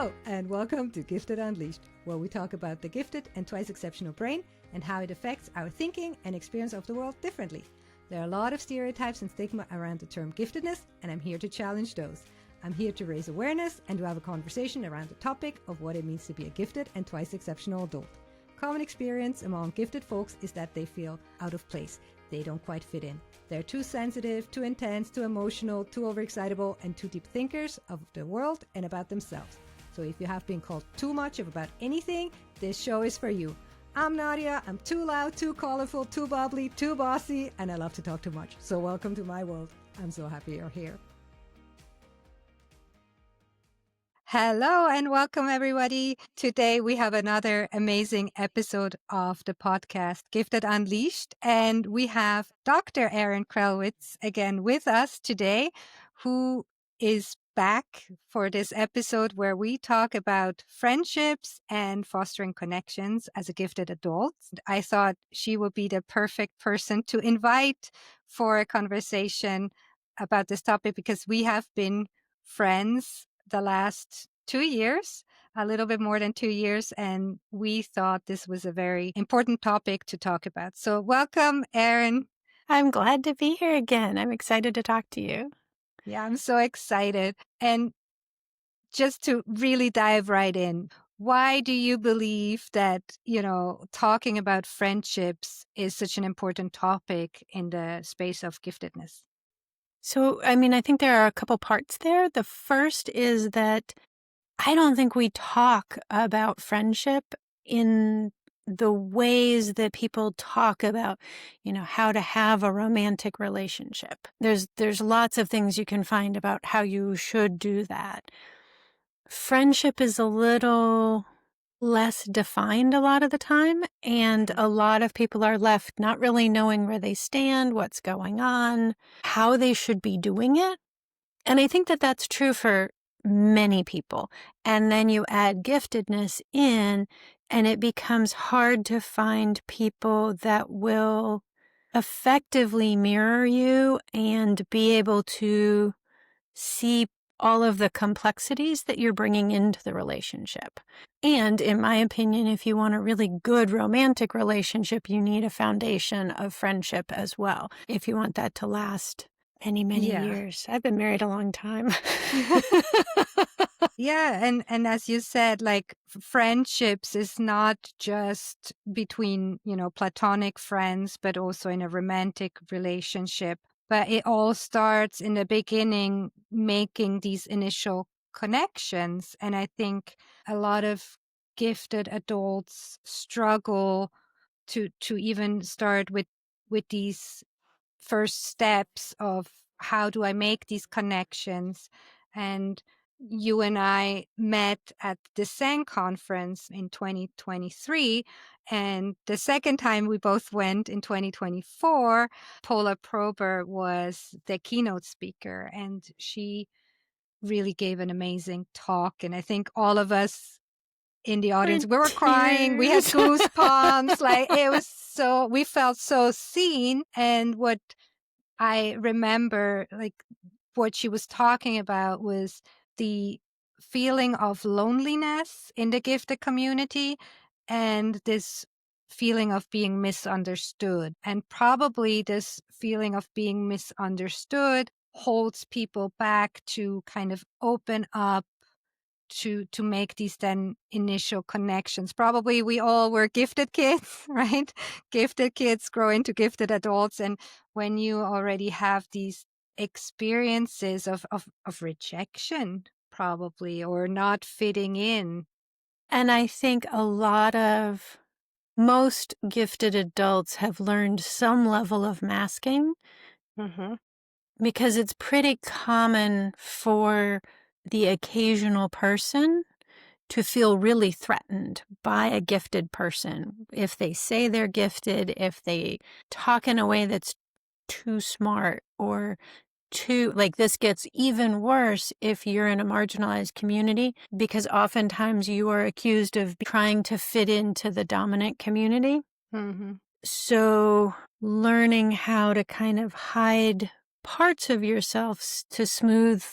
Hello, and welcome to Gifted Unleashed, where we talk about the gifted and twice exceptional brain and how it affects our thinking and experience of the world differently. There are a lot of stereotypes and stigma around the term giftedness, and I'm here to challenge those. I'm here to raise awareness and to have a conversation around the topic of what it means to be a gifted and twice exceptional adult. Common experience among gifted folks is that they feel out of place. They don't quite fit in. They're too sensitive, too intense, too emotional, too overexcitable, and too deep thinkers of the world and about themselves. So if you have been called too much of about anything, this show is for you. I'm Nadja. I'm too loud, too colorful, too bubbly, too bossy, and I love to talk too much. So welcome to my world. I'm so happy you're here. Hello and welcome everybody. Today we have another amazing episode of the podcast Gifted Unleashed, and we have Dr. Erin Krellwitz again with us today, who is back for this episode where we talk about friendships and fostering connections as a gifted adult. I thought she would be the perfect person to invite for a conversation about this topic because we have been friends the last 2 years, a little bit more than 2 years, and we thought this was a very important topic to talk about. So welcome, Erin. I'm glad to be here again. I'm excited to talk to you. Yeah, I'm so excited. And just to really dive right in, why do you believe that, talking about friendships is such an important topic in the space of giftedness? So, I think there are a couple parts there. The first is that I don't think we talk about friendship in the ways that people talk about, how to have a romantic relationship. There's lots of things you can find about how you should do that. Friendship is a little less defined a lot of the time, and a lot of people are left not really knowing where they stand, what's going on, how they should be doing it. And I think that that's true for many people. And then you add giftedness in, and it becomes hard to find people that will effectively mirror you and be able to see all of the complexities that you're bringing into the relationship. And in my opinion, if you want a really good romantic relationship, you need a foundation of friendship as well. If you want that to last many years. I've been married a long time. Yeah. And as you said, like friendships is not just between, platonic friends, but also in a romantic relationship. But it all starts in the beginning, making these initial connections. And I think a lot of gifted adults struggle to even start with these first steps of how do I make these connections. And you and I met at the SANG conference in 2023. And the second time we both went in 2024, Paula Prober was the keynote speaker, and she really gave an amazing talk. And I think all of us in the audience, we were crying, we had goosebumps, like we felt so seen. And what I remember, like what she was talking about was the feeling of loneliness in the gifted community and this feeling of being misunderstood. And probably this feeling of being misunderstood holds people back to kind of open up to make these then initial connections. Probably we all were gifted kids, right? Gifted kids grow into gifted adults. And when you already have these experiences of rejection, probably, or not fitting in. And I think most gifted adults have learned some level of masking. Mm-hmm. Because it's pretty common for the occasional person to feel really threatened by a gifted person. If they say they're gifted, if they talk in a way that's too smart or this gets even worse if you're in a marginalized community, because oftentimes you are accused of trying to fit into the dominant community. Mm-hmm. So learning how to kind of hide parts of yourself to smooth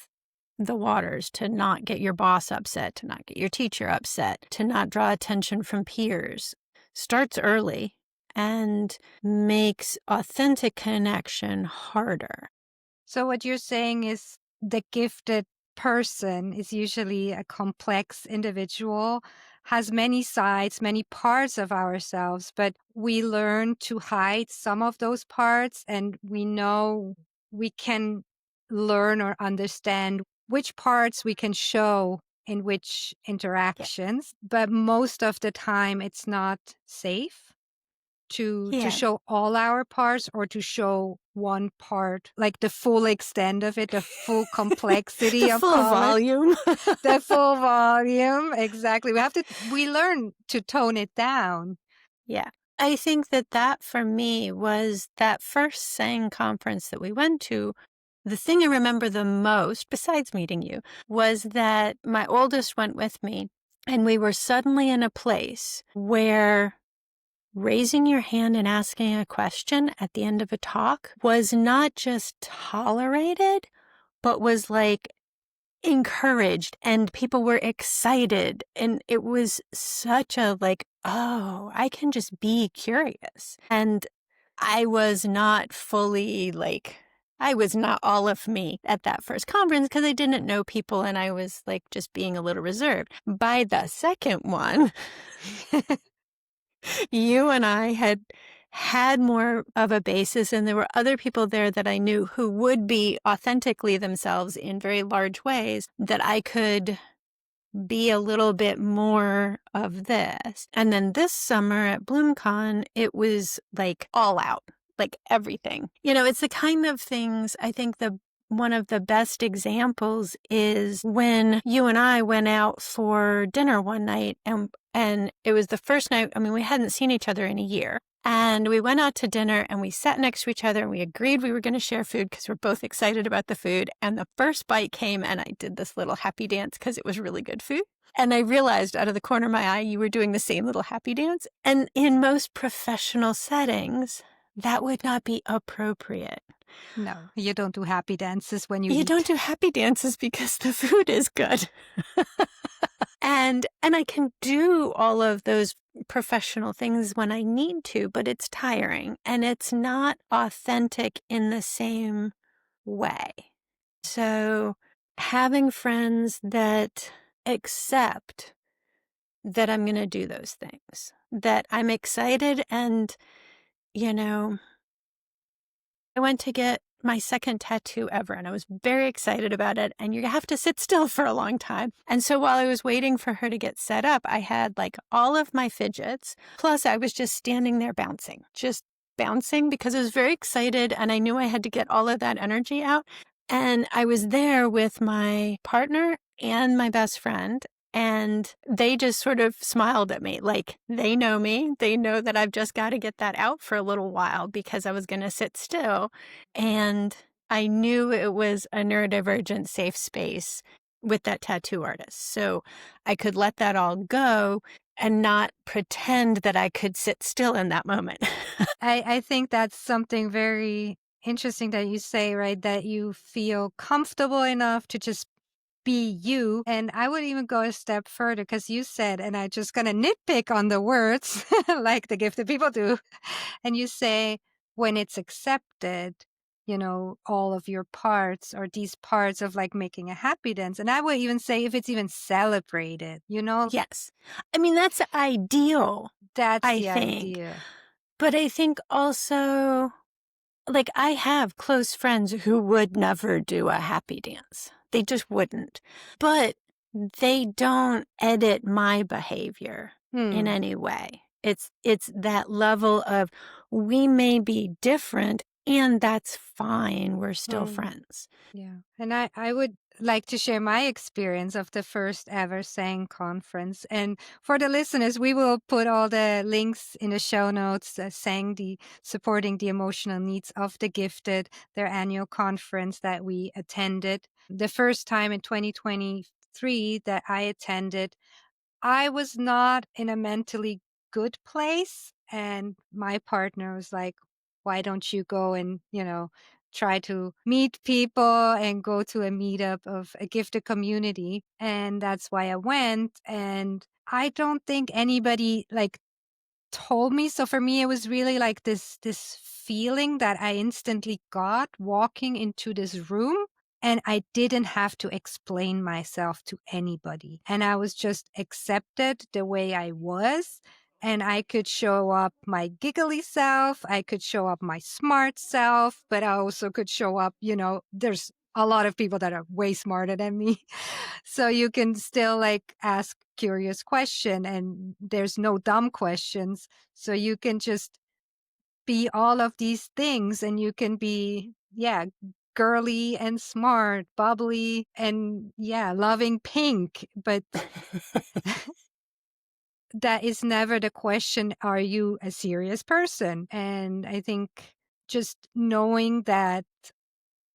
the waters, to not get your boss upset, to not get your teacher upset, to not draw attention from peers, starts early and makes authentic connection harder. So what you're saying is the gifted person is usually a complex individual, has many sides, many parts of ourselves, but we learn to hide some of those parts and we know we can learn or understand which parts we can show in which Yeah. interactions, but most of the time it's not safe to Yeah. show all our parts or to show one part, like the full extent of it, the full The complexity of full color, volume. the full volume. Exactly. We learn to tone it down. Yeah. I think that that for me was that first sang conference that we went to. The thing I remember the most, besides meeting you, was that my oldest went with me, and we were suddenly in a place where raising your hand and asking a question at the end of a talk was not just tolerated, but was like encouraged, and people were excited. And it was such a like, oh, I can just be curious. And I was not fully like, I was not all of me at that first conference because I didn't know people and I was like just being a little reserved. By the second one, you and I had more of a basis, and there were other people there that I knew who would be authentically themselves in very large ways that I could be a little bit more of this. And then this summer at BloomCon, it was like all out, like everything. You know, it's the kind of things I think the one of the best examples is when you and I went out for dinner one night, and it was the first night, I mean, we hadn't seen each other in a year. And we went out to dinner and we sat next to each other and we agreed we were going to share food because we're both excited about the food. And the first bite came and I did this little happy dance because it was really good food. And I realized out of the corner of my eye, you were doing the same little happy dance. And in most professional settings, that would not be appropriate. No, you don't do happy dances when you You don't eat. do happy dances because the food is good. And I can do all of those professional things when I need to, but it's tiring and it's not authentic in the same way. So having friends that accept that I'm going to do those things, that I'm excited and, you know, I went to get my second tattoo ever and I was very excited about it. And you have to sit still for a long time. And so while I was waiting for her to get set up, I had like all of my fidgets. Plus, I was just standing there bouncing, just bouncing because I was very excited and I knew I had to get all of that energy out. And I was there with my partner and my best friend. And they just sort of smiled at me like they know me. They know that I've just got to get that out for a little while because I was going to sit still. And I knew it was a neurodivergent safe space with that tattoo artist. So I could let that all go and not pretend that I could sit still in that moment. I think that's something very interesting that you say, right? That you feel comfortable enough to just be you. And I would even go a step further because you said, and I'm just going to nitpick on the words like the gifted people do. And you say, when it's accepted, all of your parts or these parts of like making a happy dance. And I would even say if it's even celebrated, Yes. I mean, that's ideal, that's I the think. idea. But I think also, like, I have close friends who would never do a happy dance. They just wouldn't. But they don't edit my behavior in Hmm. any way. It's that level of we may be different and that's fine. We're still Hmm. friends. Yeah. And I would like to share my experience of the first ever SANG conference. And for the listeners, we will put all the links in the show notes. SANG, the Supporting the Emotional Needs of the Gifted, their annual conference that we attended. The first time in 2023 that I attended, I was not in a mentally good place. And my partner was like, why don't you go and, try to meet people and go to a meetup of a gifted community. And that's why I went. And I don't think anybody like told me. So for me, it was really like this feeling that I instantly got walking into this room, and I didn't have to explain myself to anybody. And I was just accepted the way I was. And I could show up my giggly self. I could show up my smart self, but I also could show up, there's a lot of people that are way smarter than me. So you can still like ask curious question, and there's no dumb questions. So you can just be all of these things, and you can be, yeah, girly and smart, bubbly and yeah, loving pink. But that is never the question. Are you a serious person? And I think just knowing that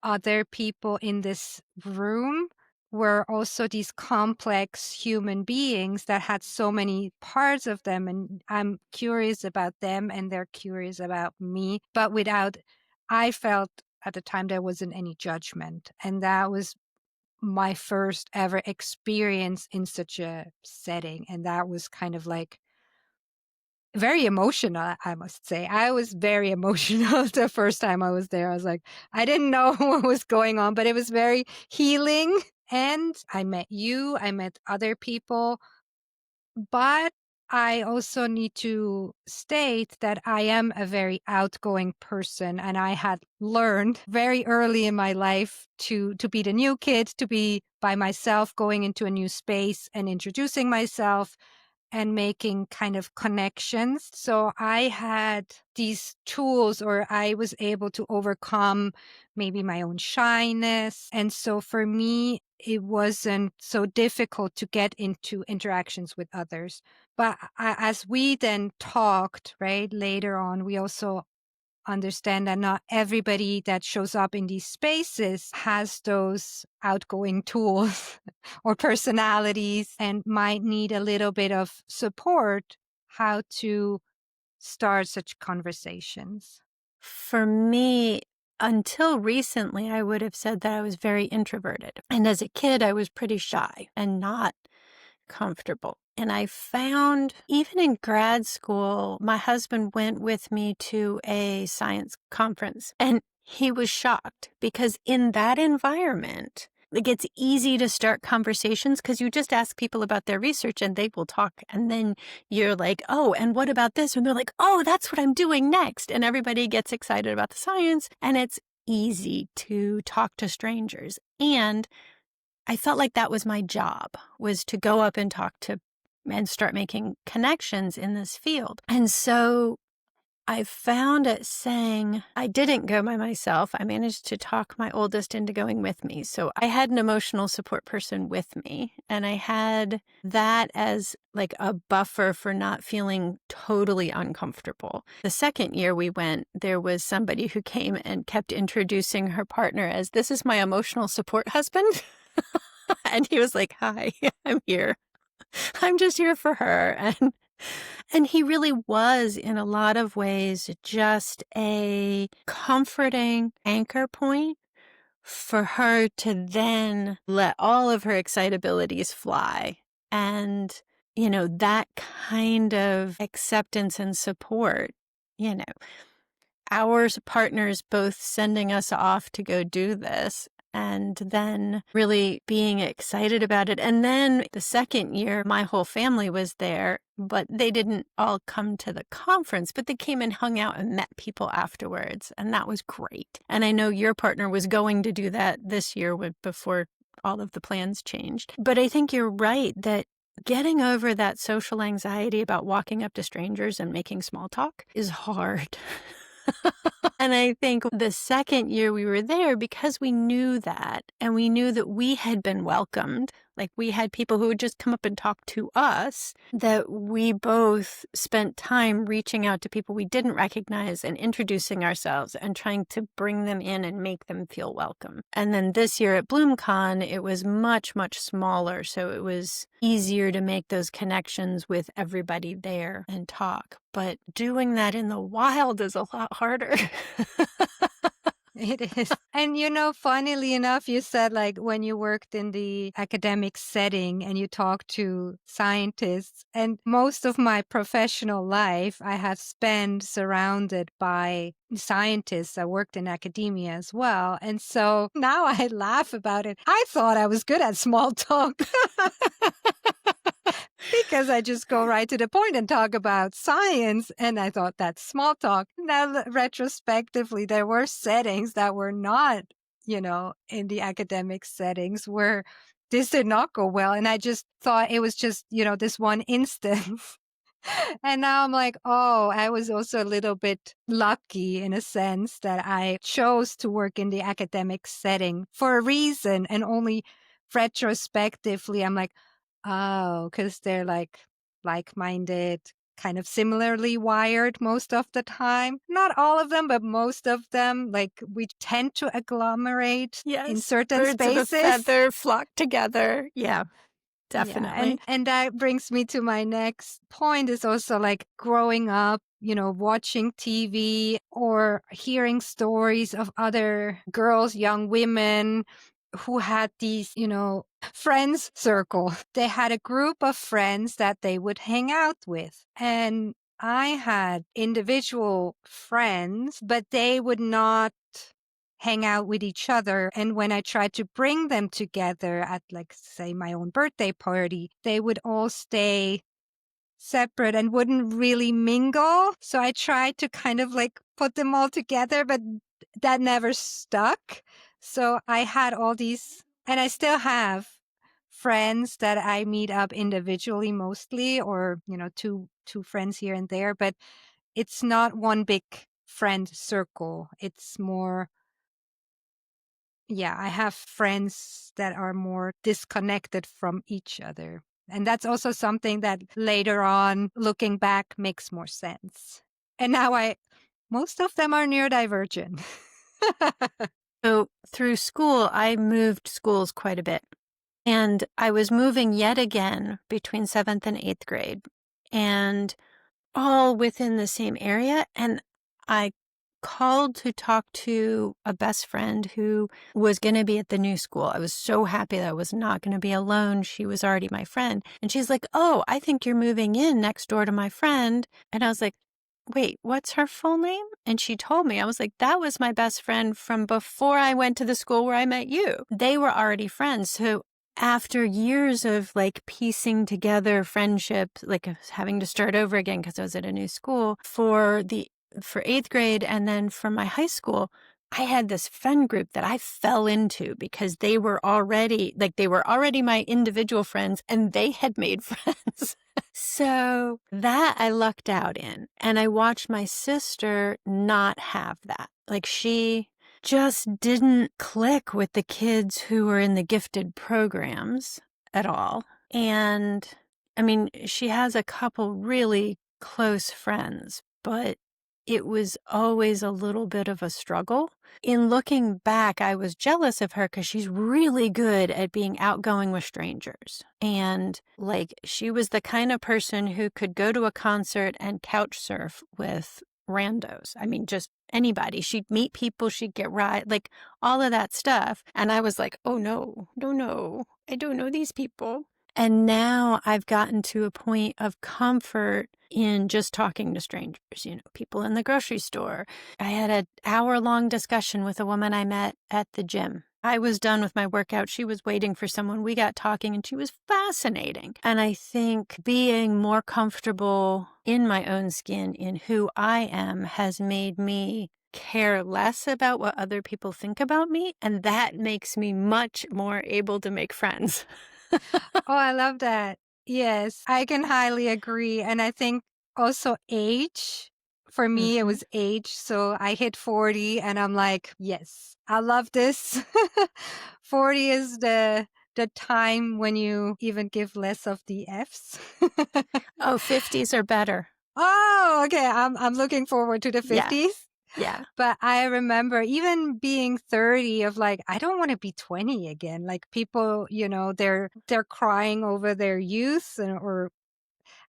other people in this room were also these complex human beings that had so many parts of them. And I'm curious about them and they're curious about me. But I felt at the time there wasn't any judgment. And that was my first ever experience in such a setting. And that was kind of like, very emotional, I must say. I was very emotional the first time I was there. I was like, I didn't know what was going on, but it was very healing. And I met you, I met other people, but I also need to state that I am a very outgoing person, and I had learned very early in my life to be the new kid, to be by myself, going into a new space and introducing myself and making kind of connections. So I had these tools, or I was able to overcome maybe my own shyness. And so for me, it wasn't so difficult to get into interactions with others. But as we then talked, right, later on, we also understand that not everybody that shows up in these spaces has those outgoing tools or personalities, and might need a little bit of support how to start such conversations. For me, until recently, I would have said that I was very introverted. And as a kid, I was pretty shy and not comfortable. And I found, even in grad school, my husband went with me to a science conference, and he was shocked because in that environment, like, it's easy to start conversations because you just ask people about their research and they will talk. And then you're like, oh, and what about this? And they're like, oh, that's what I'm doing next. And everybody gets excited about the science, and it's easy to talk to strangers. And I felt like that was my job, was to go up and talk to and start making connections in this field. And so I found it saying I didn't go by myself. I managed to talk my oldest into going with me. So I had an emotional support person with me, and I had that as like a buffer for not feeling totally uncomfortable. The second year we went, there was somebody who came and kept introducing her partner as, this is my emotional support husband. And he was like, hi, I'm here. I'm just here for her. And he really was, in a lot of ways, just a comforting anchor point for her to then let all of her excitabilities fly. And, that kind of acceptance and support, you know, our partners both sending us off to go do this, and then really being excited about it. And then the second year, my whole family was there, but they didn't all come to the conference, but they came and hung out and met people afterwards. And that was great. And I know your partner was going to do that this year before all of the plans changed. But I think you're right that getting over that social anxiety about walking up to strangers and making small talk is hard. And I think the second year we were there, because we knew that, and we knew that we had been welcomed, like we had people who would just come up and talk to us, that we both spent time reaching out to people we didn't recognize and introducing ourselves and trying to bring them in and make them feel welcome. And then this year at BloomCon, it was much, much smaller. So it was easier to make those connections with everybody there and talk. But doing that in the wild is a lot harder. It is. And funnily enough, you said like when you worked in the academic setting and you talked to scientists, and most of my professional life I have spent surrounded by scientists. I worked in academia as well. And so now I laugh about it. I thought I was good at small talk. Because I just go right to the point and talk about science. And I thought that's small talk. Now, retrospectively, there were settings that were not, in the academic settings where this did not go well. And I just thought it was just, this one instance. And now I'm like, oh, I was also a little bit lucky in a sense that I chose to work in the academic setting for a reason. And only retrospectively, I'm like, oh, because they're like-minded, kind of similarly wired most of the time. Not all of them, but most of them. Like we tend to agglomerate in Yes. certain Birds of a spaces. feather flock together. Yeah, Yeah, definitely. and that brings me to my next point is also like growing up, watching TV or hearing stories of other girls, young women who had these, friends circle. They had a group of friends that they would hang out with. And I had individual friends, but they would not hang out with each other. And when I tried to bring them together at, like, say, my own birthday party, they would all stay separate and wouldn't really mingle. So I tried to kind of like put them all together, but that never stuck. So I had all these, and I still have friends that I meet up individually mostly, or, two friends here and there, but it's not one big friend circle. It's more, yeah, I have friends that are more disconnected from each other. And that's also something that later on, looking back, makes more sense. And now most of them are neurodivergent. So through school, I moved schools quite a bit. And I was moving yet again between seventh and eighth grade, and all within the same area. And I called to talk to a best friend who was going to be at the new school. I was so happy that I was not going to be alone. She was already my friend. And she's like, "Oh, I think you're moving in next door to my friend." And I was like, "Wait, what's her full name?" And she told me. I was like, "That was my best friend from before I went to the school where I met you." They were already friends. So after years of like piecing together friendship, like having to start over again because I was at a new school for eighth grade and then for my high school, I had this friend group that I fell into because they were already my individual friends and they had made friends. So that I lucked out in. And I watched my sister not have that. Like she just didn't click with the kids who were in the gifted programs at all. And I mean, she has a couple really close friends, but it was always a little bit of a struggle. In looking back, I was jealous of her because she's really good at being outgoing with strangers. And like, she was the kind of person who could go to a concert and couch surf with randos. I mean, just anybody. She'd meet people, she'd get like all of that stuff. And I was like, oh no, no, I don't know these people. And now I've gotten to a point of comfort in just talking to strangers, people in the grocery store. I had an hour-long discussion with a woman I met at the gym. I was done with my workout. She was waiting for someone. We got talking and she was fascinating. And I think being more comfortable in my own skin, in who I am, has made me care less about what other people think about me. And that makes me much more able to make friends. Oh, I love that. Yes, I can highly agree. And I think also age, for me, it Mhm. was age. So I hit 40 and I'm like, yes, I love this. 40 is the time when you even give less of the Fs. Oh, 50s are better. Oh, okay. I'm looking forward to the Yeah. 50s. Yeah. But I remember even being 30 of like, I don't want to be 20 again. Like people, they're crying over their youth or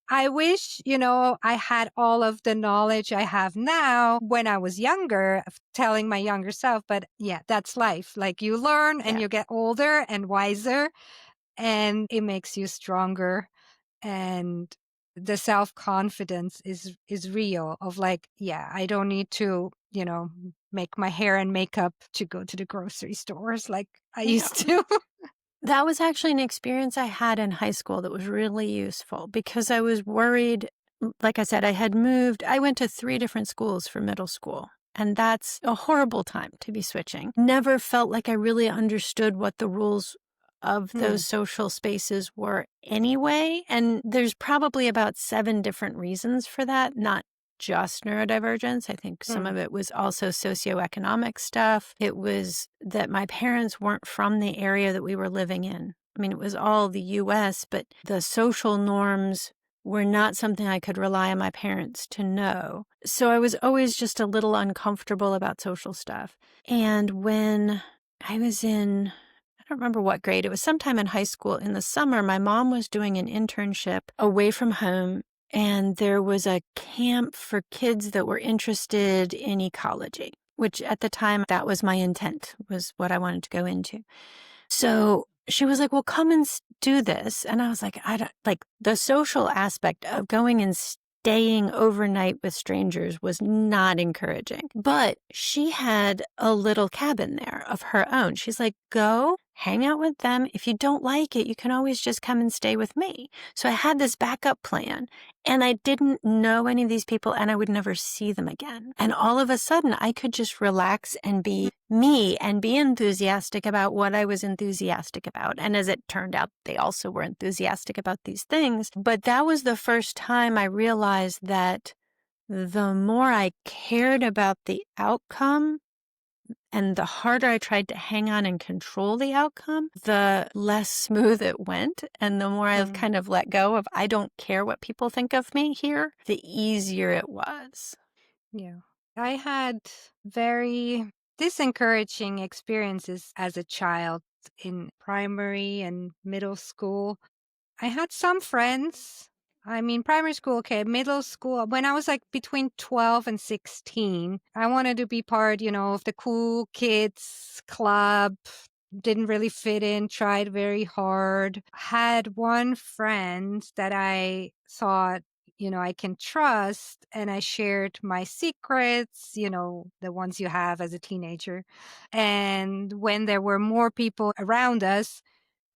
I wish, I had all of the knowledge I have now when I was younger, of telling my younger self. But yeah, that's life. Like you learn and Yeah. you get older and wiser, and it makes you stronger. And the self-confidence is real of like, yeah, I don't need to, make my hair and makeup to go to the grocery stores like I Yeah. used to. That was actually an experience I had in high school that was really useful because I was worried. Like I said, I went to 3 different schools for middle school, and that's a horrible time to be switching. Never felt like I really understood what the rules of Hmm. those social spaces were anyway, and there's probably about 7 different reasons for that, not just neurodivergence. I think some Hmm. of it was also socioeconomic stuff. It was that my parents weren't from the area that we were living in. I mean, it was all the US, but the social norms were not something I could rely on my parents to know. So I was always just a little uncomfortable about social stuff. And when I was I don't remember what grade, it was sometime in high school in the summer, my mom was doing an internship away from home, and there was a camp for kids that were interested in ecology, which at the time that was my intent, was what I wanted to go into. So she was like, well, come and do this. And I was like, I don't like the social aspect of going and staying overnight with strangers was not encouraging. But she had a little cabin there of her own. She's like, go hang out with them. If you don't like it, you can always just come and stay with me. So I had this backup plan, and I didn't know any of these people, and I would never see them again. And all of a sudden, I could just relax and be me and be enthusiastic about what I was enthusiastic about. And as it turned out, they also were enthusiastic about these things. But that was the first time I realized that the more I cared about the outcome and the harder I tried to hang on and control the outcome, the less smooth it went. And the more I've Hmm. kind of let go of, I don't care what people think of me here, the easier it was. Yeah. I had very disencouraging experiences as a child in primary and middle school. I had some friends. I mean, primary school, okay, middle school, when I was like between 12 and 16, I wanted to be part, of the cool kids club. Didn't really fit in, tried very hard. Had one friend that I thought, I can trust, and I shared my secrets, the ones you have as a teenager. And when there were more people around us,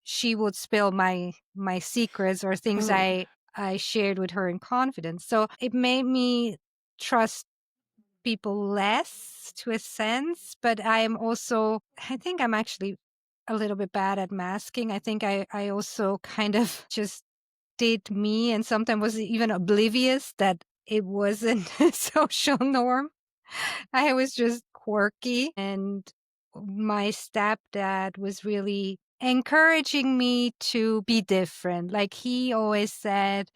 she would spill my secrets or things Ooh. I shared with her in confidence. So it made me trust people less to a sense, but I think I'm actually a little bit bad at masking. I think I also kind of just did me and sometimes was even oblivious that it wasn't a social norm. I was just quirky, and my stepdad was really encouraging me to be different. Like he always said,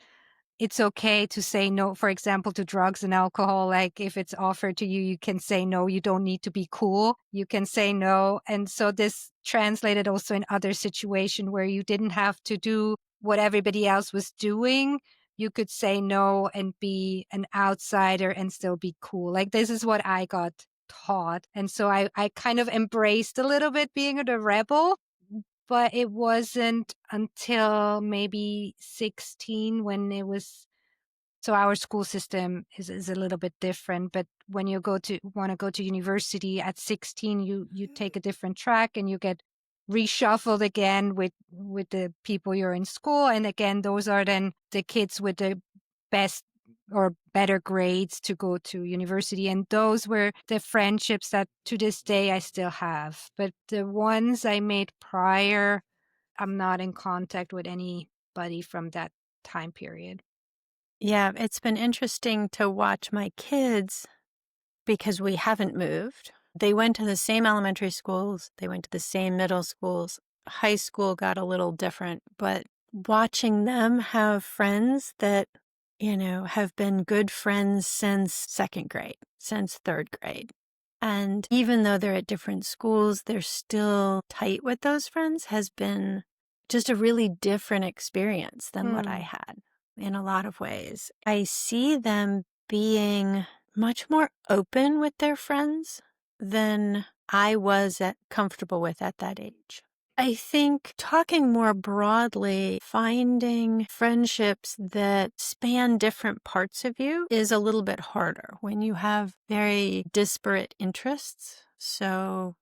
it's okay to say no, for example, to drugs and alcohol. Like if it's offered to you, you can say no. You don't need to be cool. You can say no. And so this translated also in other situations where you didn't have to do what everybody else was doing. You could say no and be an outsider and still be cool. Like this is what I got taught. And so I kind of embraced a little bit being a rebel, but it wasn't until maybe 16 when it was, so our school system is a little bit different, but when you want to go to university at 16, you take a different track and you get reshuffled again with the people you're in school. And again, those are then the kids with the best or better grades to go to university. And those were the friendships that to this day I still have. But the ones I made prior, I'm not in contact with anybody from that time period. Yeah, it's been interesting to watch my kids because we haven't moved. They went to the same elementary schools, they went to the same middle schools. High school got a little different, but watching them have friends that, have been good friends since second grade, since third grade. And even though they're at different schools, they're still tight with those friends has been just a really different experience than what I Hmm. had. in a lot of ways. I see them being much more open with their friends than I was comfortable with at that age. I think talking more broadly, finding friendships that span different parts of you is a little bit harder when you have very disparate interests. So,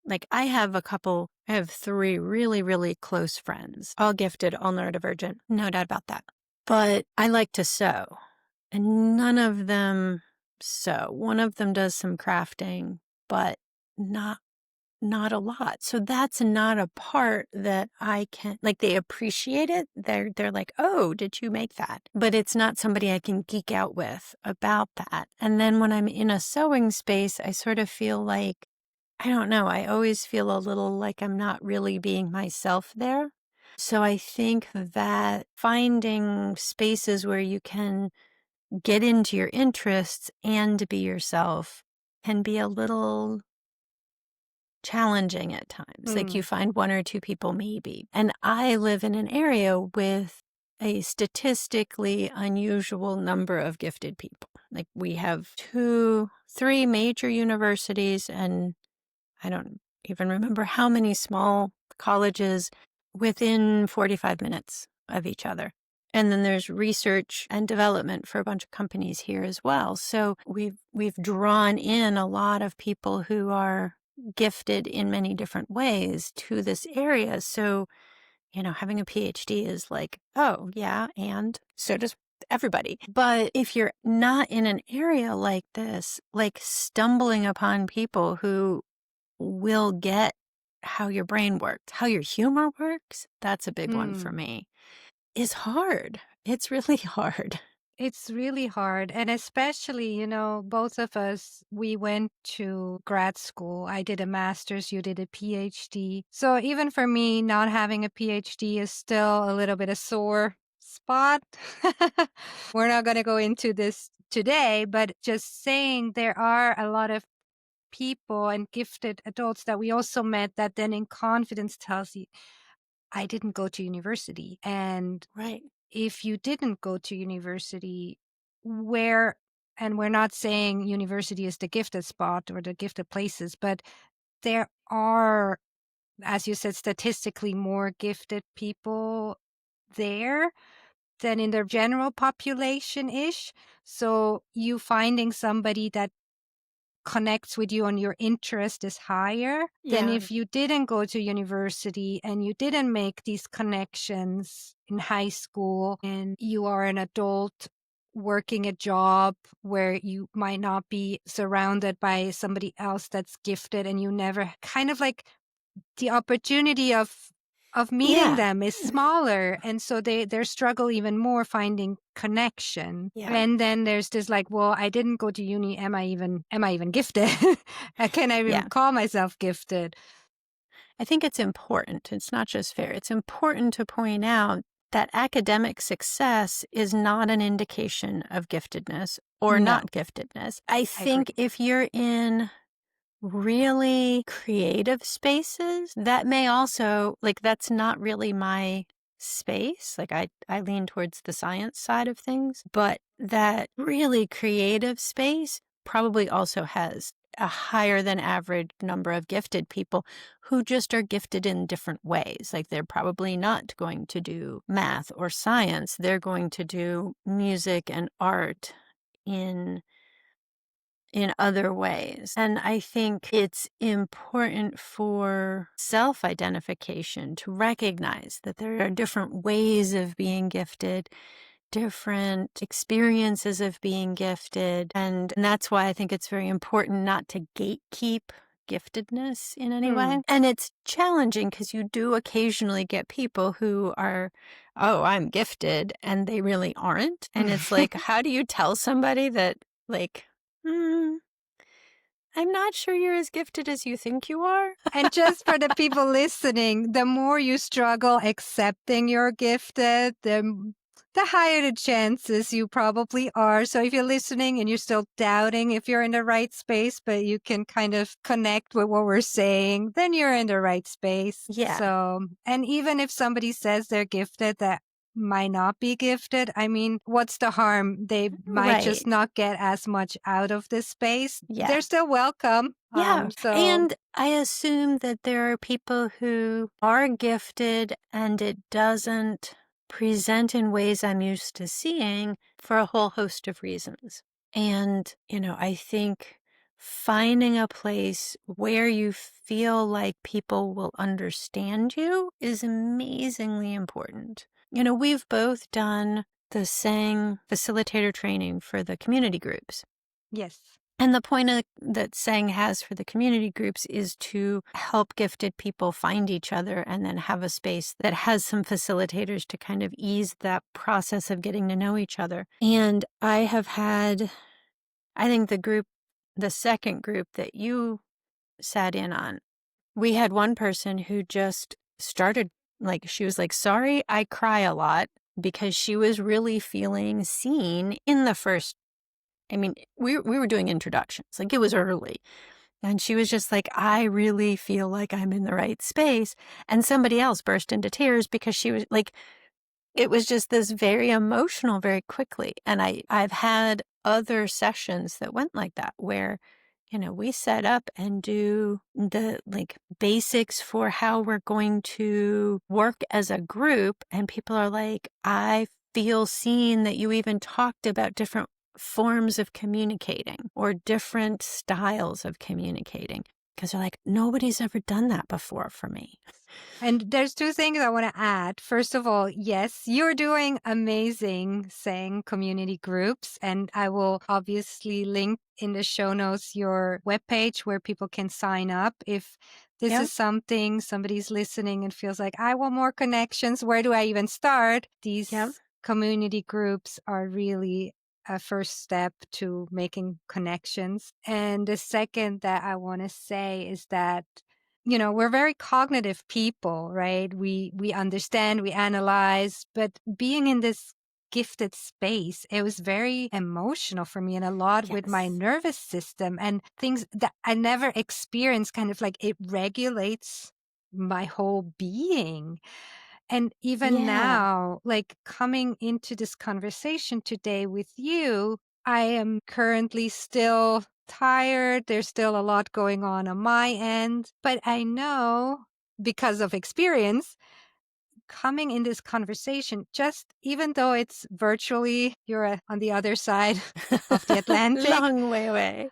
like, I have three really, really close friends, all gifted, all neurodivergent, no doubt about that. But I like to sew, and none of them sew. One of them does some crafting, but not not a lot. So that's not a part that I can, like, they appreciate it. They're like, "Oh, did you make that?" But it's not somebody I can geek out with about that. And then when I'm in a sewing space, I sort of feel like, I don't know, I always feel a little like I'm not really being myself there. So I think that finding spaces where you can get into your interests and be yourself can be a little challenging at times. Like, you Mm. find one or two people maybe. And I live in an area with a statistically unusual number of gifted people. Like, we have three major universities, and I don't even remember how many small colleges within 45 minutes of each other. And then there's research and development for a bunch of companies here as well. So we've drawn in a lot of people who are gifted in many different ways to this area. So, having a PhD is like, oh, yeah, and so does everybody. But if you're not in an area like this, like stumbling upon people who will get how your brain works, how your humor works, that's a big one for Mm. me, is hard. It's really hard. It's really hard. And especially, both of us, we went to grad school. I did a master's, you did a PhD. So even for me, not having a PhD is still a little bit a sore spot. We're not going to go into this today, but just saying there are a lot of people and gifted adults that we also met that then in confidence tells you, I didn't go to university. And Right. if you didn't go to university, where, and we're not saying university is the gifted spot or the gifted places, but there are, as you said, statistically more gifted people there than in the general population ish. So you finding somebody that connects with you and your interest is higher than Yeah. if you didn't go to university and you didn't make these connections in high school and you are an adult working a job where you might not be surrounded by somebody else that's gifted and you never kind of like the opportunity of meeting Yeah. them is smaller, and so they struggle even more finding connection. Yeah. And then there's this like, well, I didn't go to uni, am I even gifted? Can I even Yeah. call myself gifted? I think it's important. It's not just fair. It's important to point out that academic success is not an indication of giftedness or No, not giftedness. I I think agree. if you're in really creative spaces, that may also, like, that's not really my space. Like, I lean towards the science side of things, but that really creative space probably also has a higher than average number of gifted people who just are gifted in different ways. Like, they're probably not going to do math or science. They're going to do music and art in other ways. And I think it's important for self identification to recognize that there are different ways of being gifted, different experiences of being gifted. And that's why I think it's very important not to gatekeep giftedness in any way. Hmm. And it's challenging because you do occasionally get people who are, oh, I'm gifted, and they really aren't. And it's like, how do you tell somebody that, like, hmm, I'm not sure you're as gifted as you think you are? And just for the people listening, the more you struggle accepting you're gifted, the higher the chances you probably are. So if you're listening and you're still doubting if you're in the right space, but you can kind of connect with what we're saying, then you're in the right space. Yeah. So, and even if somebody says they're gifted, that might not be gifted. I mean, what's the harm? They might just Right. not get as much out of this space. Yeah. They're still welcome. Yeah. So And I assume that there are people who are gifted and it doesn't present in ways I'm used to seeing for a whole host of reasons. And, I think finding a place where you feel like people will understand you is amazingly important. We've both done the SANG facilitator training for the community groups. yes. And the point that SANG has for the community groups is to help gifted people find each other and then have a space that has some facilitators to kind of ease that process of getting to know each other. And I have had, I think the second group that you sat in on, we had one person who just started, like, she was like, sorry, I cry a lot, because she was really feeling seen in the first. I mean, we were doing introductions, like, it was early, and she was just like, "I really feel like I'm in the right space," and somebody else burst into tears because she was like, it was just this very emotional very quickly, and I've had other sessions that went like that where, we set up and do the, like, basics for how we're going to work as a group, and people are like, "I feel seen that you even talked about different forms of communicating or different styles of communicating," because 'cause they're like, "Nobody's ever done that before for me." And there's two things I want to add. First of all, yes, you're doing amazing saying community groups. And I will obviously link in the show notes your webpage where people can sign up. If this Yep, is something somebody's listening and feels like, I want more connections, where do I even start? yep. These community groups are really a first step to making connections. And the second that I want to say is that we're very cognitive people, right? We understand, we analyze, but being in this gifted space, it was very emotional for me and a lot with my Yes. nervous system and things that I never experienced, kind of like it regulates my whole being. And even Yeah. now, like coming into this conversation today with you, I am currently still tired. There's still a lot going on my end, but I know because of experience coming in this conversation, just even though it's virtually, you're on the other side of the Atlantic, Long way away.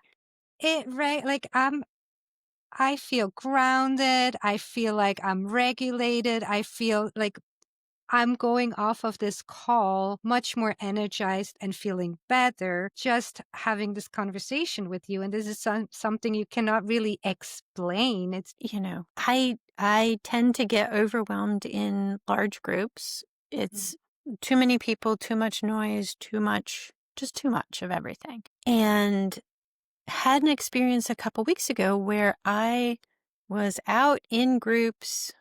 right, like I feel grounded. I feel like I'm regulated. I feel like I'm going off of this call much more energized and feeling better just having this conversation with you. And this is something you cannot really explain. It's I tend to get overwhelmed in large groups. Mm. It's too many people, too much noise, just too much of everything. And had an experience a couple weeks ago where I was out in groups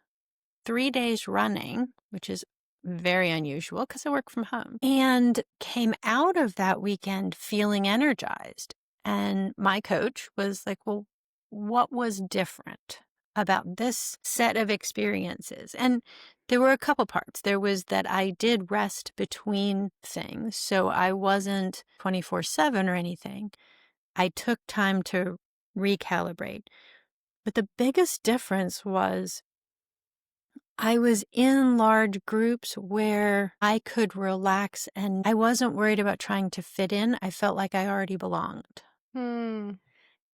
3 days running, which is very unusual because I work from home, and came out of that weekend feeling energized. And my coach was like, well, what was different about this set of experiences? And there were a couple parts. There was that I did rest between things. So I wasn't 24/7 or anything. I took time to recalibrate. But the biggest difference was I was in large groups where I could relax and I wasn't worried about trying to fit in. I felt like I already belonged. Hmm.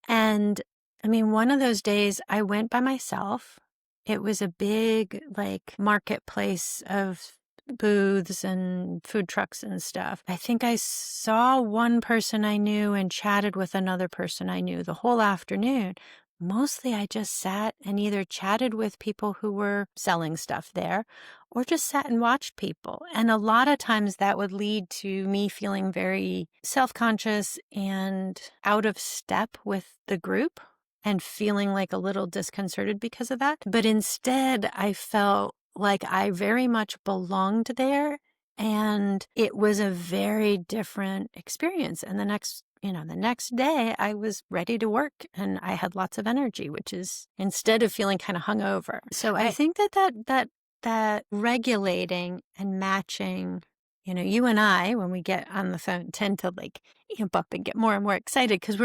And I mean, one of those days I went by myself. It was a big, like, marketplace of booths and food trucks and stuff. I think I saw one person I knew and chatted with another person I knew the whole afternoon. Mostly I just sat and either chatted with people who were selling stuff there or just sat and watched people. And a lot of times that would lead to me feeling very self-conscious and out of step with the group and feeling like a little disconcerted because of that. But instead, I felt like I very much belonged there and it was a very different experience. And the next day I was ready to work and I had lots of energy, which is instead of feeling kind of hungover. So I I think that that regulating and matching, you and I, when we get on the phone, tend to like amp up and get more and more excited because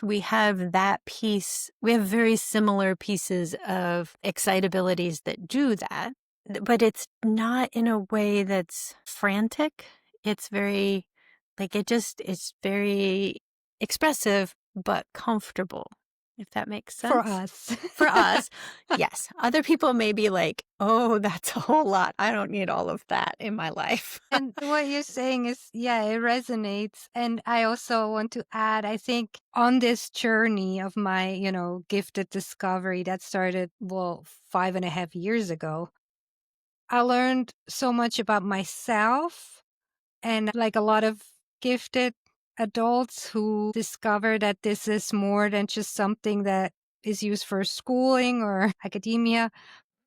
we have that piece. We have very similar pieces of excitabilities that do that, but it's not in a way that's frantic. It's very, it's very expressive, but comfortable, if that makes For sense. us. For us, yes. Other people may be like, oh, that's a whole lot. I don't need all of that in my life. And what you're saying is, yeah, it resonates. And I also want to add, I think on this journey of my, gifted discovery that started, 5.5 years ago, I learned so much about myself. And like a lot of gifted adults who discover that this is more than just something that is used for schooling or academia,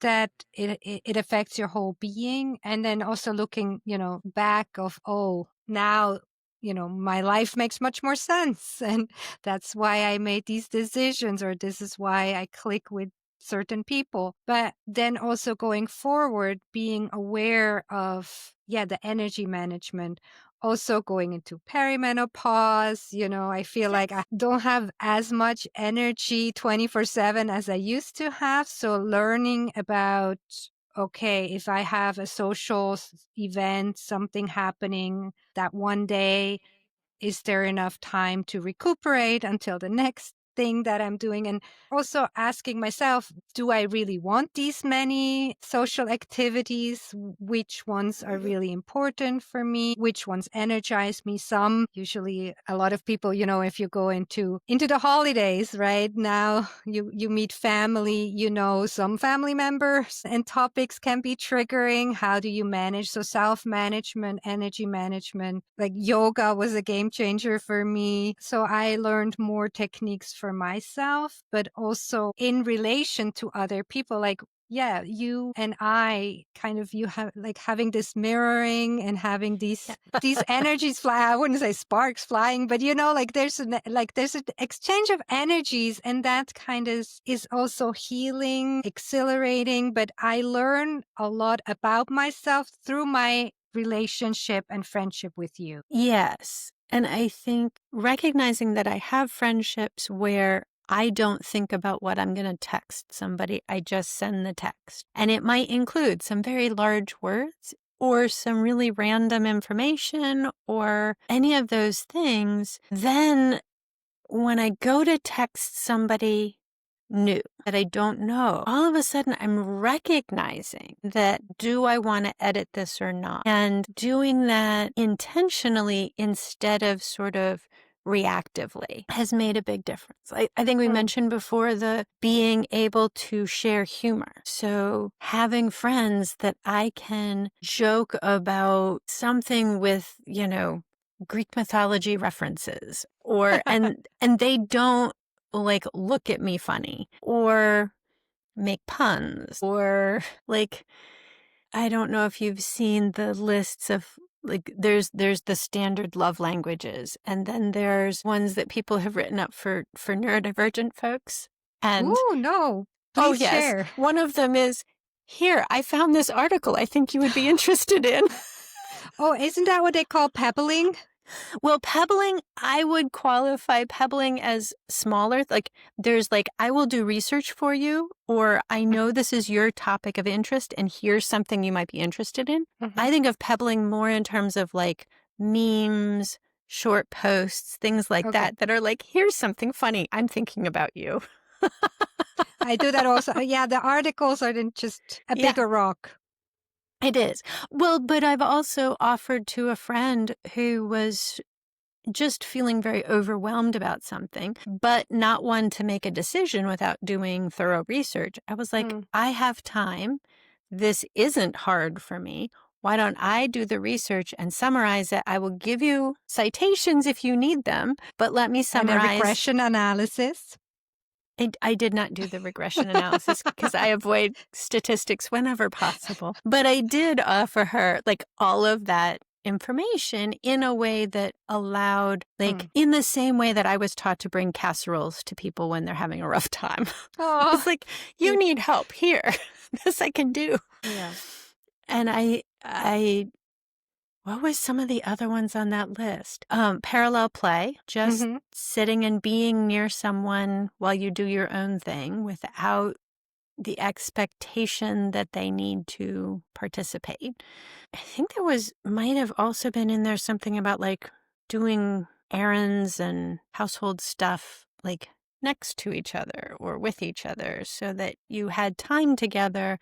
that it affects your whole being. And then also looking, back of, oh, now, my life makes much more sense. And that's why I made these decisions, or this is why I click with certain people. But then also going forward, being aware of, the energy management, also going into perimenopause. I feel like I Yes. don't have as much energy 24/7 as I used to have. So learning about, okay, if I have a social event, something happening that one day, is there enough time to recuperate until the next thing that I'm doing? And also asking myself, do I really want these many social activities? Which ones are really important for me? Which ones energize me? Some, usually a lot of people, if you go into the holidays, right now, you meet family, some family members and topics can be triggering. How do you manage? So self-management, energy management, like yoga was a game changer for me. So I learned more techniques for myself, but also in relation to other people. Like, yeah, you and I you have like having this mirroring and having these energies fly. I wouldn't say sparks flying, but like there's an exchange of energies, and that kind of is also healing, exhilarating. But I learn a lot about myself through my relationship and friendship with you. Yes. And I think recognizing that I have friendships where I don't think about what I'm going to text somebody, I just send the text. And it might include some very large words or some really random information or any of those things. Then when I go to text somebody new that I don't know, all of a sudden I'm recognizing that, do I want to edit this or not? And doing that intentionally instead of sort of reactively has made a big difference. I think we mentioned before the being able to share humor. So having friends that I can joke about something with, Greek mythology references and they don't like look at me funny or make puns or like, I don't know if you've seen the lists of like there's the standard love languages, and then there's ones that people have written up for neurodivergent folks. And Ooh, no, oh please yes, share. one of them is, here, I found this article I think you would be interested in. Oh, isn't that what they call pebbling? Well, pebbling, I would qualify pebbling as smaller. Like there's like, I will do research for you, or I know this is your topic of interest and here's something you might be interested in. Mm-hmm. I think of pebbling more in terms of like memes, short posts, things like Okay. that are like, here's something funny. I'm thinking about you. I do that also. Yeah, the articles are then just a Yeah. bigger rock. It is. Well, but I've also offered to a friend who was just feeling very overwhelmed about something, but not one to make a decision without doing thorough research. I was like, I have time. This isn't hard for me. Why don't I do the research and summarize it? I will give you citations if you need them, but let me And a summarize. regression analysis. I did not do the regression analysis because I avoid statistics whenever possible. But I did offer her like all of that information in a way that allowed, like in the same way that I was taught to bring casseroles to people when they're having a rough time. Oh, It's like, you need help here. this I can do. Yeah. And what was some of the other ones on that list? Parallel play, just Mhm. sitting and being near someone while you do your own thing without the expectation that they need to participate. I think might have also been in there something about like doing errands and household stuff like next to each other or with each other so that you had time together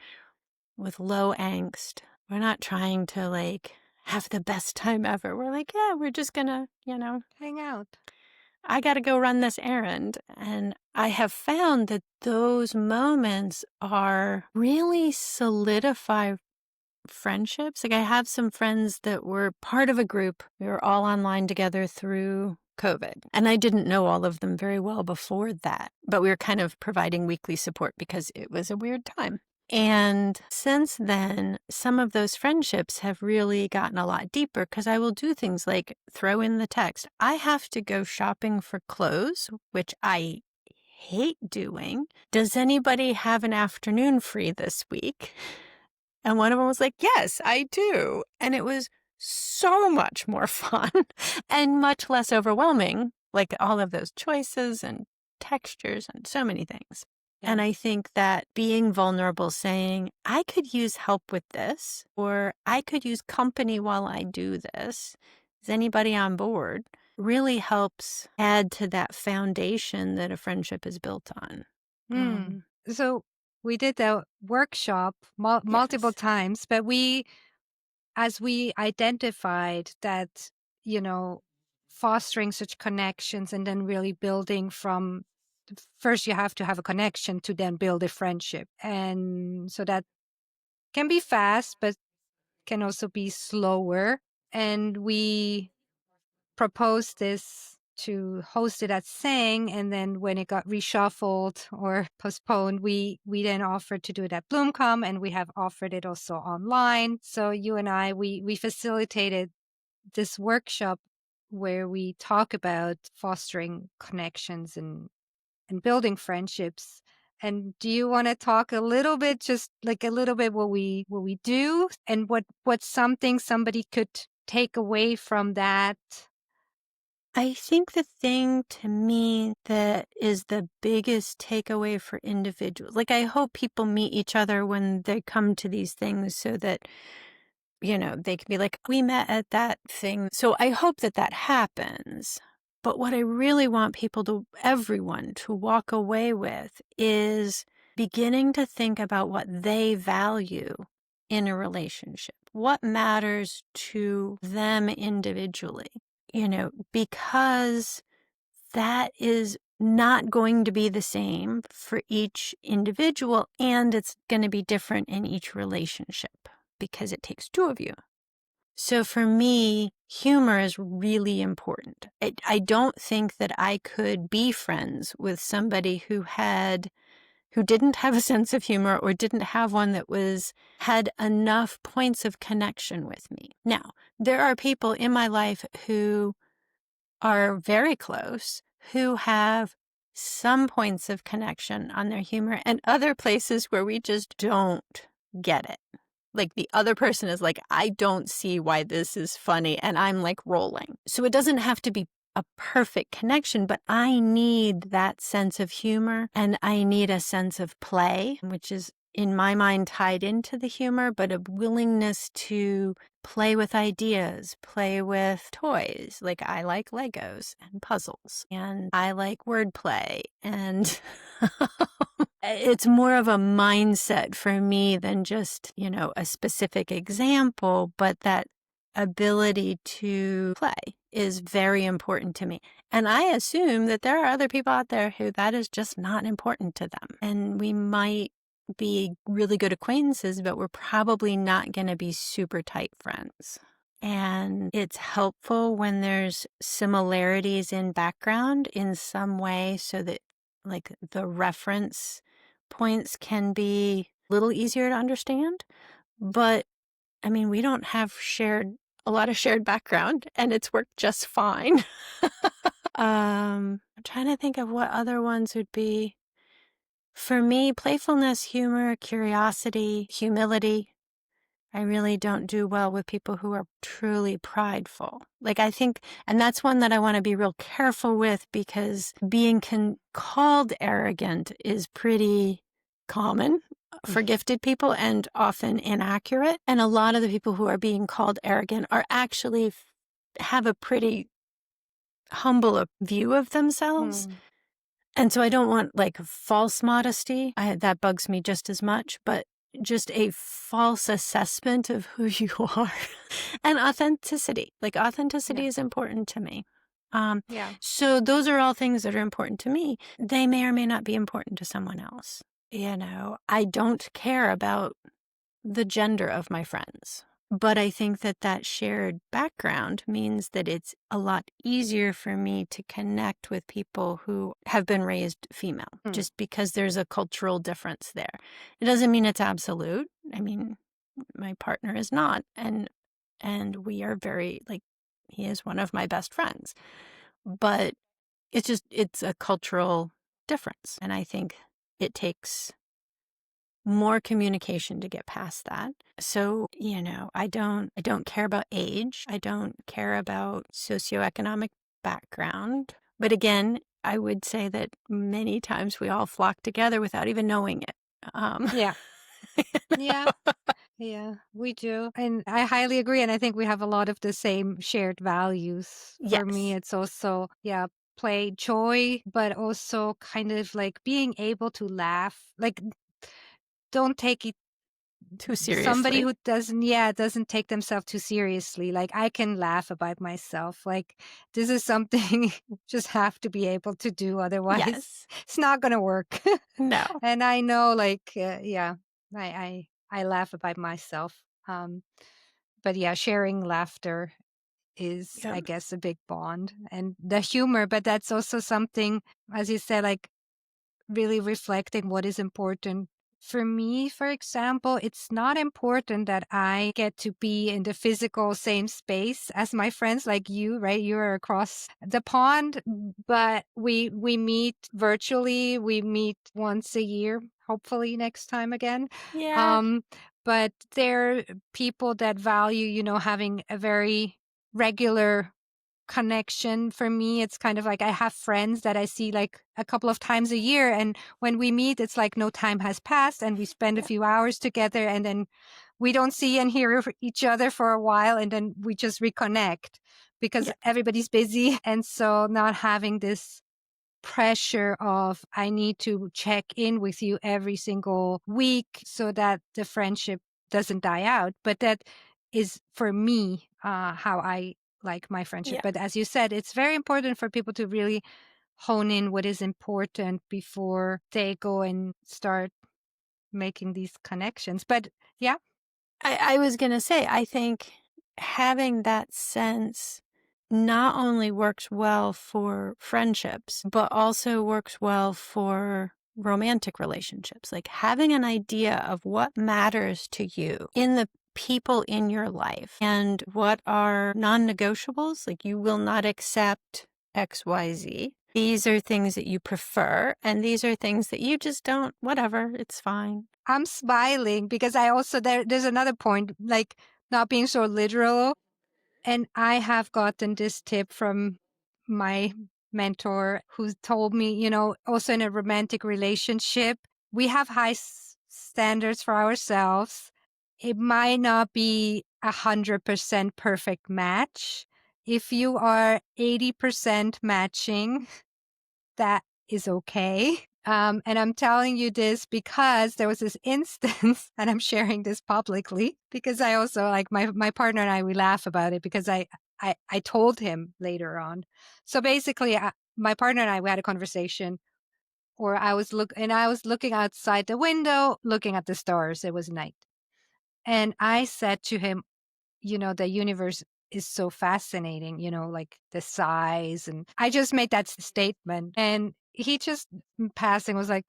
with low angst. We're not trying to like have the best time ever. We're like, yeah, we're just gonna, Hang out. I got to go run this errand. And I have found that those moments are really solidify friendships. Like I have some friends that were part of a group. We were all online together through COVID. And I didn't know all of them very well before that, but we were kind of providing weekly support because it was a weird time. And since then, some of those friendships have really gotten a lot deeper because I will do things like throw in the text. I have to go shopping for clothes, which I hate doing. Does anybody have an afternoon free this week? And one of them was like, yes, I do. And it was so much more fun and much less overwhelming, like all of those choices and textures and so many things. And Yeah. I think that being vulnerable, saying, I could use help with this, or I could use company while I do this. Is anybody on board? Really helps add to that foundation that a friendship is built on. Mm. So we did the workshop multiple Yes. times, but as we identified that, you know, fostering such connections and then really building from first, you have to have a connection to then build a friendship. And so that can be fast, but can also be slower. And we proposed this to host it at Sang, and then when it got reshuffled or postponed, we then offered to do it at Bloomcom, and we have offered it also online. So you and I, we facilitated this workshop where we talk about fostering connections and building friendships. And do you want to talk a little bit, just like a little bit what we do and what's something somebody could take away from that? I think the thing to me that is the biggest takeaway for individuals, like I hope people meet each other when they come to these things so that, they can be like, we met at that thing. So I hope that that happens. But what I really want everyone to walk away with is beginning to think about what they value in a relationship, what matters to them individually, because that is not going to be the same for each individual, and it's going to be different in each relationship because it takes two of you. So for me, humor is really important. I don't think that I could be friends with somebody who didn't have a sense of humor or didn't have one that had enough points of connection with me. Now, there are people in my life who are very close, who have some points of connection on their humor and other places where we just don't get it. Like the other person is like, I don't see why this is funny. And I'm like rolling. So it doesn't have to be a perfect connection, but I need that sense of humor and I need a sense of play, which is in my mind tied into the humor, but a willingness to play with ideas, play with toys. Like I like Legos and puzzles and I like wordplay and it's more of a mindset for me than just, a specific example, but that ability to play is very important to me. And I assume that there are other people out there who that is just not important to them. And we might be really good acquaintances, but we're probably not going to be super tight friends. And it's helpful when there's similarities in background in some way so that like the reference points can be a little easier to understand. But I mean, we don't have a lot of shared background and it's worked just fine. I'm trying to think of what other ones would be. For me, playfulness, humor, curiosity, humility. I really don't do well with people who are truly prideful. Like, I think, and that's one that I want to be real careful with because being called arrogant is pretty common for gifted people and often inaccurate. And a lot of the people who are being called arrogant are actually have a pretty humble view of themselves. Mm. And so I don't want like false modesty. That bugs me just as much, but just a false assessment of who you are and authenticity. Like Yeah. authenticity is important to me. Um, Yeah. so those are all things that are important to me. They may or may not be important to someone else. I don't care about the gender of my friends. But I think that that shared background means that it's a lot easier for me to connect with people who have been raised female, Mm. just because there's a cultural difference there. It doesn't mean it's absolute. I mean, my partner is not, and we are very like he is one of my best friends. But it's a cultural difference, and I think it takes more communication to get past that. So, I don't care about age. I don't care about socioeconomic background. But again, I would say that many times we all flock together without even knowing it. Um, Yeah. Yeah. Yeah, we do. And I highly agree. And I think we have a lot of the same shared values. For me, yes, it's also, yeah, play joy, but also kind of like being able to laugh. Like, don't take it too somebody seriously. who doesn't take themselves too seriously. Like, I can laugh about myself. Like, this is something you just have to be able to do. Otherwise, Yes. it's not going to work. No. And I know, like, yeah, I laugh about myself. But yeah, sharing laughter is, Yep. I guess, a big bond and the humor. But that's also something, as you said, like really reflecting what is important. For me, for example, it's not important that I get to be in the physical same space as my friends like you, right? You're across the pond, but we meet virtually. We meet once a year, hopefully next time again. Yeah. Um, but there are people that value, having a very regular connection. For me, it's kind of like I have friends that I see like a couple of times a year. And when we meet, it's like no time has passed and we spend a Yeah. few hours together and then we don't see and hear each other for a while and then we just reconnect because Yeah. everybody's busy. And so not having this pressure of I need to check in with you every single week so that the friendship doesn't die out. But that is for me how I like my friendship. Yeah. But as you said, it's very important for people to really hone in what is important before they go and start making these connections. But yeah, I was going to say, I think having that sense not only works well for friendships, but also works well for romantic relationships. Like having an idea of what matters to you in the people in your life and what are non negotiables. Like you will not accept XYZ. These are things that you prefer, and these are things that you just don't, whatever, it's fine. I'm smiling because I also there's another point, like not being so literal. And I have gotten this tip from my mentor who told me, also in a romantic relationship, we have high standards for ourselves. It might not be 100% perfect match. If you are 80% matching, that is okay. And I'm telling you this because there was this instance, and I'm sharing this publicly because I also like my partner and I, we laugh about it because I told him later on. So basically, my partner and I, we had a conversation where I was looking outside the window, looking at the stars. It was night. And I said to him, the universe is so fascinating, like the size. And I just made that statement. And he just passing was like,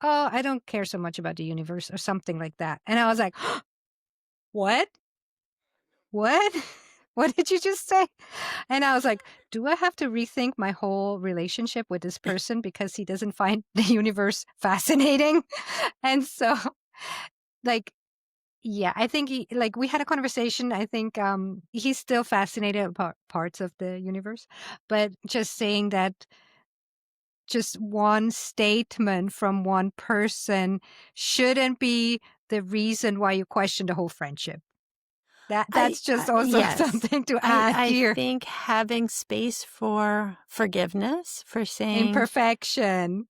oh, I don't care so much about the universe or something like that. And I was like, what? What? What did you just say? And I was like, do I have to rethink my whole relationship with this person because he doesn't find the universe fascinating? And so, like, yeah, I think like, we had a conversation. I think he's still fascinated about parts of the universe, but just saying that just one statement from one person shouldn't be the reason why you question the whole friendship. That's just also Yes. something to add I here. think having space for forgiveness, for saying, Imperfection.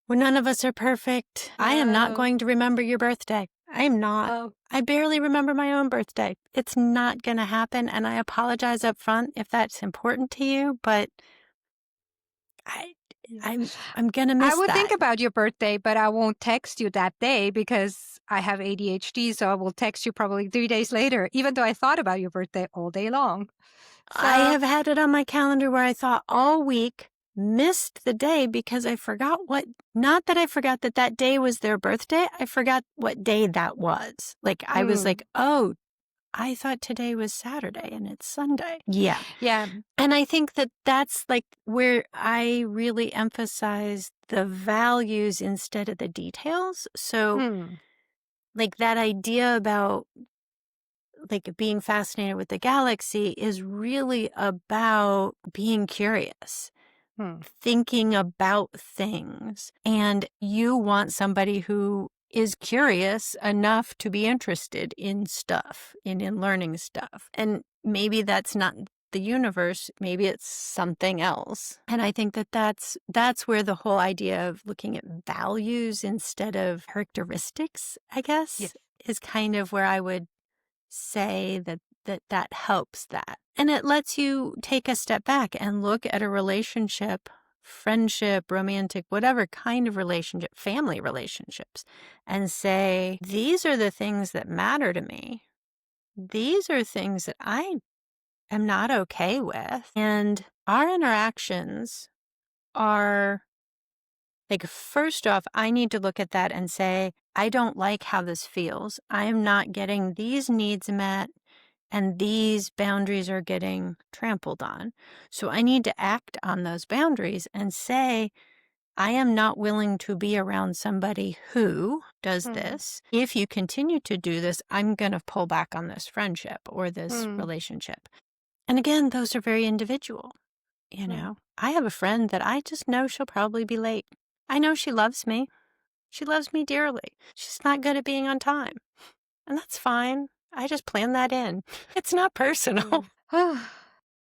well, none of us are perfect. I am not Oh, going to remember your birthday. I am not. oh, I barely remember my own birthday. It's not going to happen. And I apologize up front if that's important to you, but I, yeah. I'm going to I miss will think that. about your birthday, but I won't text you that day because I have ADHD. So I will text you probably 3 days later, even though I thought about your birthday all day long. I So, have had it on my calendar where I thought all week, missed the day because I forgot not that I forgot that that day was their birthday. I forgot what day that was. Like, I was mm, like, oh, I thought today was Saturday and it's Sunday. Yeah. yeah. And I think that that's like where I really emphasize the values instead of the details. So, Mm, like, that idea about like being fascinated with the galaxy is really about being curious, mm, thinking about things. And you want somebody who is curious enough to be interested in stuff, in learning stuff. And maybe that's not the universe, maybe it's something else. And I think that that's where the whole idea of looking at values instead of characteristics, I guess, yes. is kind of where I would say that helps that. And it lets you take a step back and look at a relationship, friendship, romantic, whatever kind of relationship, family relationships, and say, these are the things that matter to me. These are things that I am not okay with. And our interactions are like, first off, I need to look at that and say, I don't like how this feels. I am not getting these needs met and these boundaries are getting trampled on. So I need to act on those boundaries and say, I am not willing to be around somebody who does Mm, this. If you continue to do this, I'm going to pull back on this friendship or this mm, relationship. And again, those are very individual. mm, I have a friend that I just know she'll probably be late. I know she loves me. She loves me dearly. She's not good at being on time. And that's fine. I just plan that in. It's not personal. mm.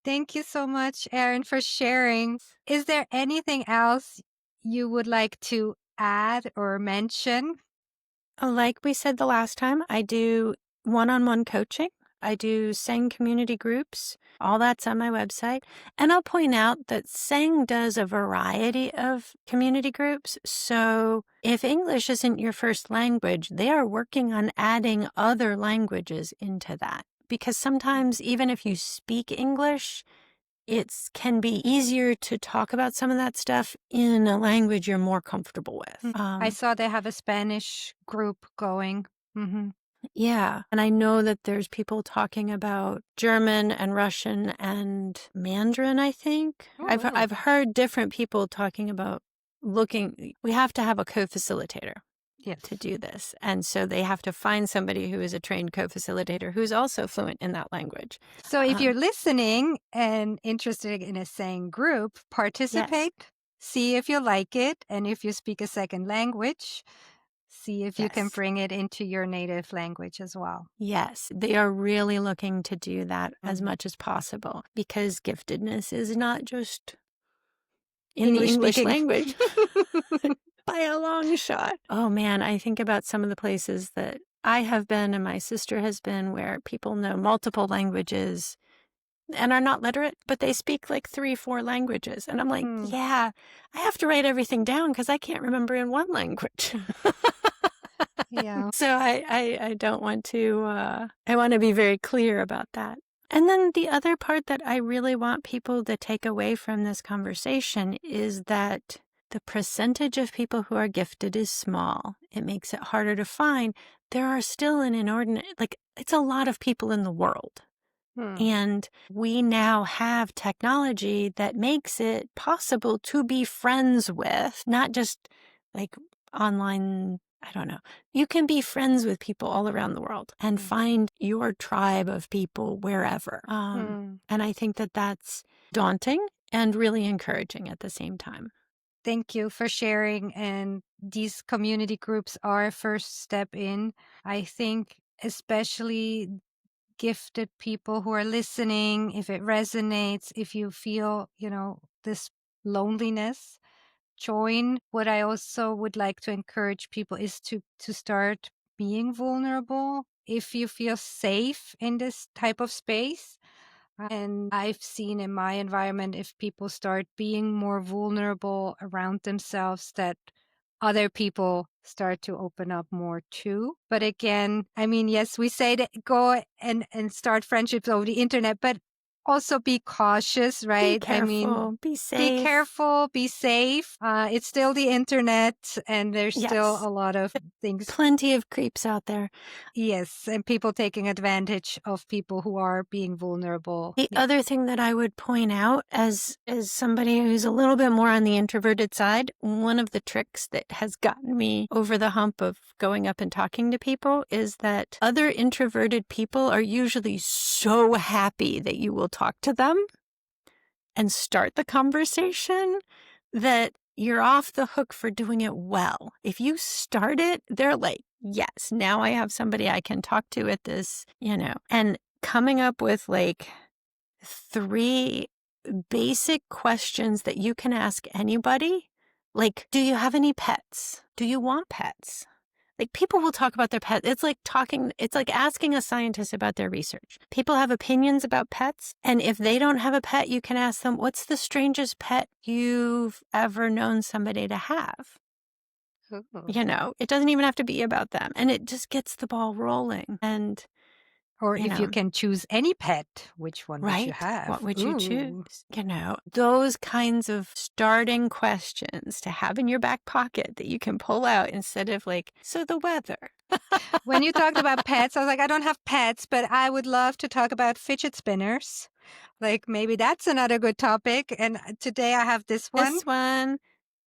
Thank you so much, Erin, for sharing. Is there anything else you would like to add or mention? Like we said the last time, I do one-on-one coaching. I do Sang community groups. All that's on my website. And I'll point out that Sang does a variety of community groups. So if English isn't your first language, they are working on adding other languages into that. Because sometimes, even if you speak English, it can be easier to talk about some of that stuff in a language you're more comfortable with. I saw they have a Spanish group going. Hmm. Yeah. And I know that there's people talking about German and Russian and Mandarin, I think. Oh, I've heard different people talking about we have to have a co-facilitator to yes. do this. And so they have to find somebody who is a trained co-facilitator who's also fluent in that language. So if you're Um, listening and interested in a saying group, yes. participate, see if you like it, and if you speak a second language, see if you can Yes. bring it into your native language as well. Yes, they are really looking to do that as Mm. much as possible because giftedness is not just in the English English speaking. language by a long shot. Oh man, I think about some of the places that I have been and my sister has been where people know multiple languages and are not literate, but they speak like 3, 4 languages. And I'm like, Mm, yeah, I have to write everything down because I can't remember in one language. yeah. So I don't want to, I want to be very clear about that. And then the other part that I really want people to take away from this conversation is that the percentage of people who are gifted is small. It makes it harder to find. There are still an inordinate, like, it's a lot of people in the world. And we now have technology that makes it possible to be friends with, not just like online, I don't know. You can be friends with people all around the world and find your tribe of people wherever. And I think that that's daunting and really encouraging at the same time. Thank you for sharing. And these community groups are a first step in. I think especially gifted people who are listening, if it resonates, if you feel, this loneliness, join. What I also would like to encourage people is to start being vulnerable if you feel safe in this type of space. And I've seen in my environment, if people start being more vulnerable around themselves, that other people start to open up more too. But again, I mean, yes, we say that go and start friendships over the internet, but also be cautious, Be right? I mean, careful, be be safe. careful, be safe. It's still the internet and there's still Yes. a lot of things. Plenty of creeps out there. Yes. And people taking advantage of people who are being vulnerable. The other thing that I would point out as somebody who's a little bit more on the introverted side, one of the tricks that has gotten me over the hump of going up and talking to people is that other introverted people are usually so happy that you will talk to them and start the conversation that you're off the hook for doing it well. If you start it, they're like, yes, now I have somebody I can talk to at this, and coming up with like 3 basic questions that you can ask anybody. Like, do you have any pets? Do you want pets? Like, people will talk about their pets. It's like asking a scientist about their research. People have opinions about pets. And if they don't have a pet, you can ask them, what's the strangest pet you've ever known somebody to have? It doesn't even have to be about them. And it just gets the ball rolling. And Or if you can choose any pet, which one would you right? have? What would you Ooh. choose? Those kinds of starting questions to have in your back pocket that you can pull out instead of like, so the weather. When you talked about pets, I was like, I don't have pets, but I would love to talk about fidget spinners. Like maybe that's another good topic. And today I have this one. This one.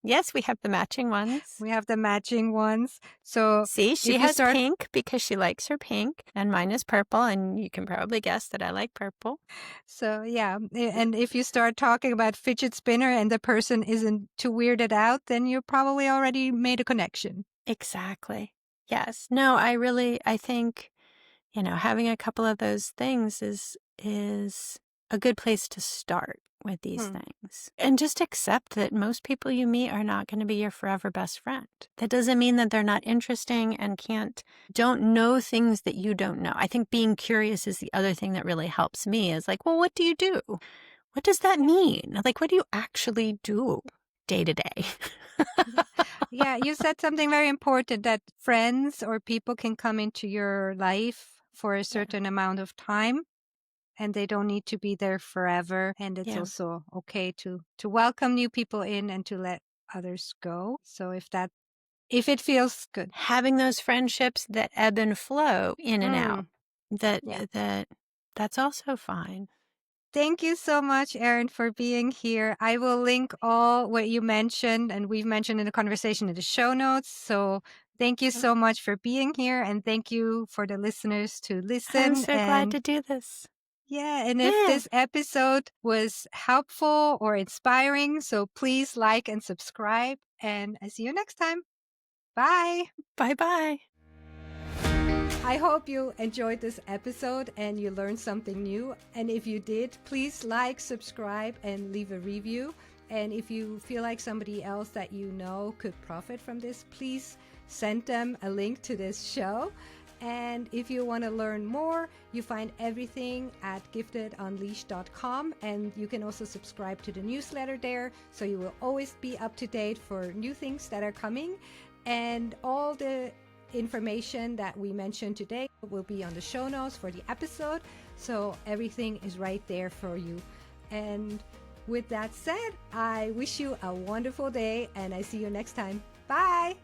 Yes, we have the matching ones. We have the matching ones. So see, she if you has start... pink because she likes her pink, and mine is purple, and you can probably guess that I like purple. So yeah, and if you start talking about fidget spinner and the person isn't too weirded out, then you probably already made a connection. Exactly. Yes. No, I think, having a couple of those things is a good place to start with these things. And just accept that most people you meet are not going to be your forever best friend. That doesn't mean that they're not interesting and don't know things that you don't know. I think being curious is the other thing that really helps me is like, well, what do you do? What does that mean? Like, what do you actually do day to day? Yeah, you said something very important, that friends or people can come into your life for a certain amount of time and they don't need to be there forever. And it's also okay to welcome new people in and to let others go. So if it feels good. Having those friendships that ebb and flow in and out, that's also fine. Thank you so much, Erin, for being here. I will link all what you mentioned and we've mentioned in the conversation in the show notes. So thank you so much for being here. And thank you for the listeners to listen. I'm so glad to do this. Yeah. And if this episode was helpful or inspiring, so please like and subscribe. And I see you next time. Bye. Bye-bye. I hope you enjoyed this episode and you learned something new. And if you did, please like, subscribe, and leave a review. And if you feel like somebody else that you know could profit from this, please send them a link to this show. And if you want to learn more, you find everything at giftedunleashed.com. And you can also subscribe to the newsletter there, so you will always be up to date for new things that are coming. And all the information that we mentioned today will be on the show notes for the episode, so everything is right there for you. And with that said, I wish you a wonderful day and I see you next time. Bye.